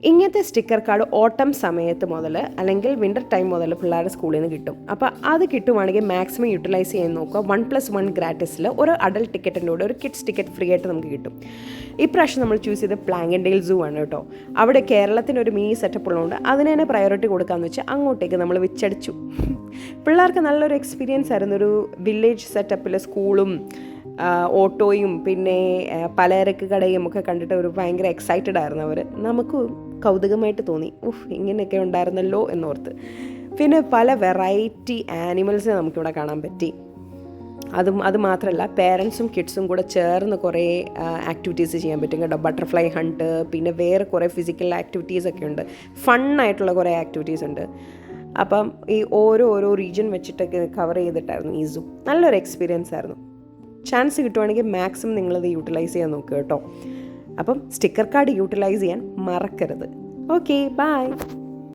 ഇങ്ങനത്തെ sticker card ഓട്ടം സമയത്ത് മുതൽ അല്ലെങ്കിൽ വിൻ്റർ ടൈം മുതൽ പിള്ളേരുടെ സ്കൂളിൽ നിന്ന് കിട്ടും. അപ്പോൾ അത് കിട്ടുവാണെങ്കിൽ മാക്സിമം യൂട്ടിലൈസ് ചെയ്യാൻ നോക്കുക. 1+1 ഗ്രാറ്റിസിൽ ഒരു അഡൽട്ട് ടിക്കറ്റിൻ്റെ കൂടെ ഒരു കിഡ്സ് ടിക്കറ്റ് ഫ്രീ ആയിട്ട് നമുക്ക് കിട്ടും. ഇപ്രാവശ്യം നമ്മൾ ചൂസ് ചെയ്ത് പ്ലാങ്കൻഡെയിൽ സൂ ആണ് കേട്ടോ. അവിടെ കേരളത്തിനൊരു മിനി സെറ്റപ്പ് ഉള്ളതുകൊണ്ട് അതിന് തന്നെ പ്രയോറിറ്റി കൊടുക്കാമെന്ന് വെച്ചാൽ അങ്ങോട്ടേക്ക് നമ്മൾ വെച്ചടിച്ചു. പിള്ളേർക്ക് നല്ലൊരു എക്സ്പീരിയൻസ് ആയിരുന്നു. ഒരു വില്ലേജ് സെറ്റപ്പിൽ സ്കൂളും ഓട്ടോയും പിന്നെ പലചരക്ക് കടയും ഒക്കെ കണ്ടിട്ട് ഒരു ഭയങ്കര എക്സൈറ്റഡ് ആയിരുന്നു അവർ. നമുക്ക് കൗതുകമായിട്ട് തോന്നി, ഇങ്ങനെയൊക്കെ ഉണ്ടായിരുന്നല്ലോ എന്നോർത്ത്. പിന്നെ പല വെറൈറ്റി ആനിമൽസിനെ നമുക്കിവിടെ കാണാൻ പറ്റി. അത് മാത്രമല്ല പേരൻസും കിഡ്സും കൂടെ ചേർന്ന് കുറേ ആക്ടിവിറ്റീസ് ചെയ്യാൻ പറ്റും കേട്ടോ. ബട്ടർഫ്ലൈ ഹണ്ട്, പിന്നെ വേറെ കുറേ ഫിസിക്കൽ ആക്ടിവിറ്റീസൊക്കെ ഉണ്ട്. ഫണ്ണായിട്ടുള്ള കുറേ ആക്ടിവിറ്റീസ് ഉണ്ട്. അപ്പം ഈ ഓരോ റീജിയൻ വെച്ചിട്ടൊക്കെ കവർ ചെയ്തിട്ടായിരുന്നു ഈ സൂ. നല്ലൊരു എക്സ്പീരിയൻസ് ആയിരുന്നു. ചാൻസ് കിട്ടുവാണെങ്കിൽ മാക്സിമം നിങ്ങളത് യൂട്ടിലൈസ് ചെയ്യാൻ നോക്കുക കേട്ടോ. അപ്പം സ്റ്റിക്കർ കാർഡ് യൂട്ടിലൈസ് ചെയ്യാൻ മറക്കരുത്. Okay, by.